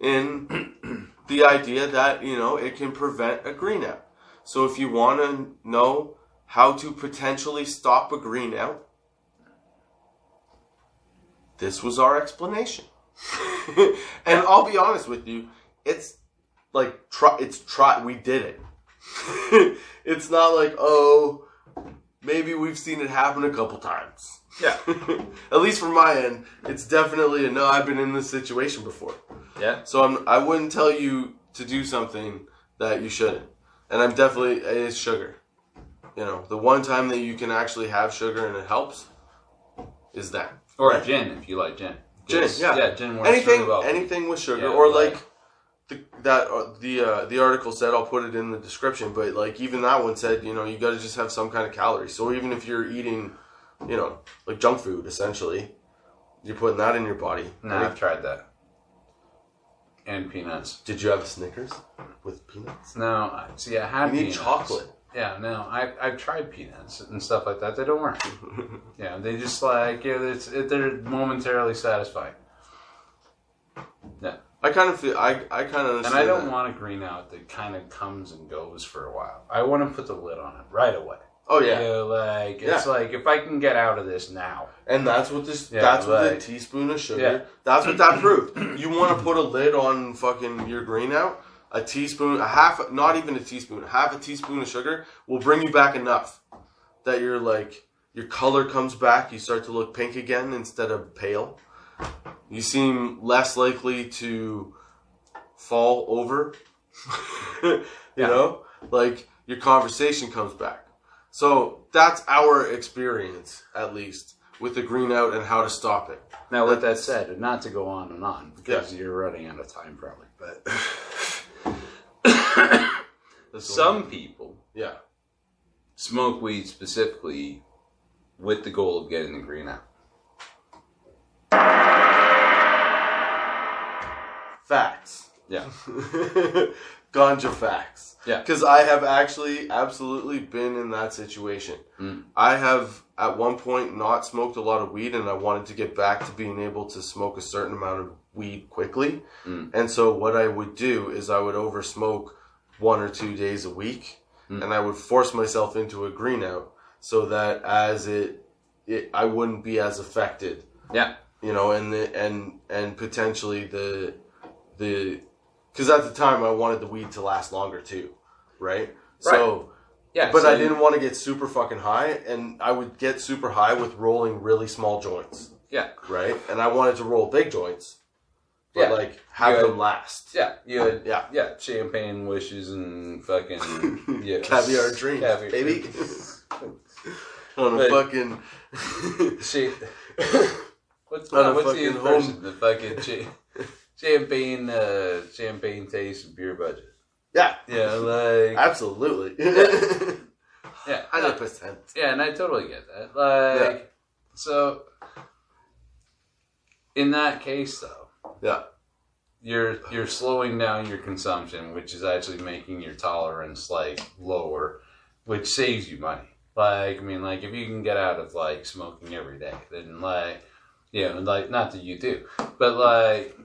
in the idea that, it can prevent a green out. So if you want to know how to potentially stop a green out, this was our explanation. And I'll be honest with you, it's like, we did it. It's not like, oh, maybe we've seen it happen a couple times.
Yeah.
At least from my end, it's definitely a no, I've been in this situation before.
Yeah.
So I wouldn't tell you to do something that you shouldn't. And it's sugar. The one time that you can actually have sugar and it helps is that.
Or gin, if you like gin.
Gin, yeah.
Yeah, gin works really well.
Anything with sugar. Or like the article said, I'll put it in the description, but like even that one said, you got to just have some kind of calories. So even if you're eating, like junk food, essentially, you're putting that in your body.
No, I've tried that. And peanuts.
Did you have a Snickers with peanuts?
No, see, I had peanuts.
You need chocolate.
Yeah, no, I've tried peanuts and stuff like that. They don't work. Yeah, they just like, they're momentarily satisfying. Yeah.
I kind of feel, I kind of understand.
And I don't want a green out that kind of comes and goes for a while. I want to put the lid on it right away.
Oh yeah.
It's like if I can get out of this now.
And that's what that's what a teaspoon of sugar. That's what that proved. You want to put a lid on fucking your green out? Not even a teaspoon, half a teaspoon of sugar will bring you back enough that your color comes back. You start to look pink again instead of pale. You seem less likely to fall over. Like your conversation comes back. So that's our experience, at least, with the green out and how to stop it.
Now, with that said, not to go on and on, because you're running out of time probably, but Some people
Yeah.
smoke weed specifically with the goal of getting the green out.
Facts.
Yeah.
Ganja facts.
Yeah.
Because I have actually absolutely been in that situation. I have at one point not smoked a lot of weed, and I wanted to get back to being able to smoke a certain amount of weed quickly. And so what I would do is I would over smoke 1 or 2 days a week, and I would force myself into a green out so that as I wouldn't be as affected.
Yeah.
You know, and potentially because at the time I wanted the weed to last longer too, right? So,
yeah,
but
so
I didn't want to get super fucking high, and I would get super high with rolling really small joints.
Yeah.
Right? And I wanted to roll big joints, but like have them last.
Yeah. You had,
yeah.
Champagne wishes and fucking
caviar dreams, baby. On a fucking
what's the impression? The fucking champagne taste and beer budget.
Yeah.
Yeah, like
absolutely.
Yeah.
100%.
Yeah, and I totally get that. Like so in that case though.
Yeah.
You're slowing down your consumption, which is actually making your tolerance like lower, which saves you money. Like, I mean, like, if you can get out of, like, smoking every day, then, like, like, not that you do, but, like...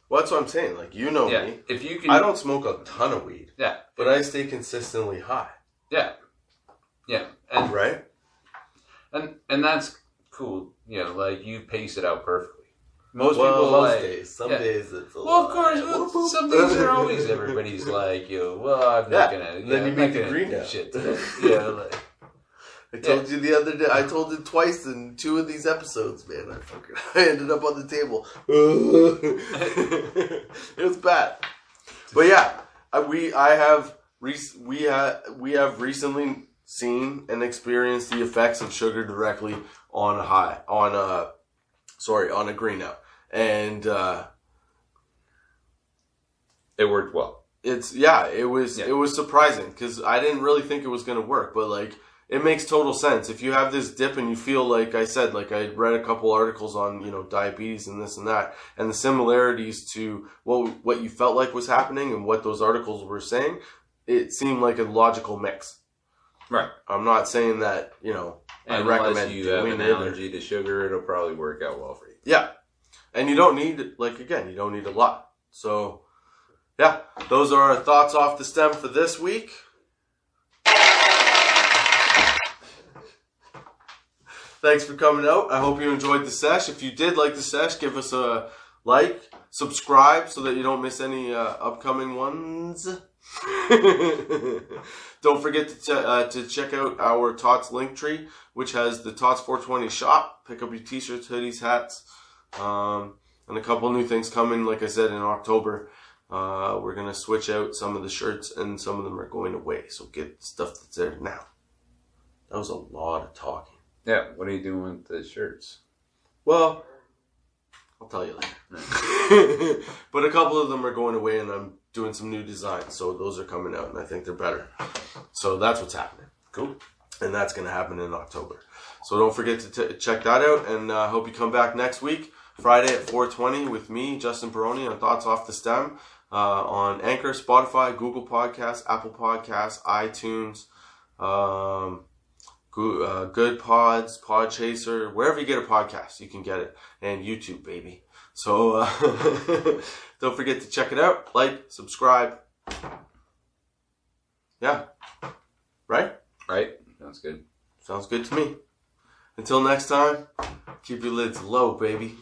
Well, that's what I'm saying. Like, you know me.
If you can...
I don't smoke a ton of weed.
Yeah.
But I stay consistently high.
Yeah. Yeah. And,
right?
And that's cool. You know, like, you pace it out perfectly. Most people, like...
days. Some days it's a
Well, of course, some days are always everybody's like, well, I'm not gonna...
Then you make the green out.
Shit today. Yeah, like...
I told you the other day. I told it twice in 2 of these episodes, man. I ended up on the table. It was bad, but yeah, we have recently seen and experienced the effects of sugar directly on a green out, and
it worked well.
It was surprising because I didn't really think it was going to work, but like. It makes total sense. If you have this dip and you feel like I said, like I read a couple articles on, diabetes and this and that, and the similarities to what you felt like was happening and what those articles were saying, it seemed like a logical mix.
Right.
I'm not saying that, I recommend
unless you have an allergy to sugar, it'll probably work out well for you.
Yeah. And you don't need, you don't need a lot. So, yeah, those are our thoughts off the stem for this week. Thanks for coming out. I hope you enjoyed the sesh. If you did like the sesh, give us a like, subscribe so that you don't miss any upcoming ones. Don't forget to check out our Tots link tree, which has the Tots 420 shop. Pick up your t-shirts, hoodies, hats, and a couple new things coming. Like I said, in October, we're going to switch out some of the shirts, and some of them are going away. So get the stuff that's there now. That was a lot of talking.
Yeah, what are you doing with the shirts?
Well, I'll tell you later. But a couple of them are going away, and I'm doing some new designs. So those are coming out, and I think they're better. So that's what's happening.
Cool.
And that's going to happen in October. So don't forget to check that out, and I hope you come back next week, Friday at 4:20 with me, Justin Barone, on Thoughts Off the Stem, on Anchor, Spotify, Google Podcasts, Apple Podcasts, iTunes, Good Pods, Podchaser, wherever you get a podcast, you can get it. And YouTube, baby. So don't forget to check it out. Like, subscribe. Yeah. Right?
Right. Sounds good.
Sounds good to me. Until next time, keep your lids low, baby.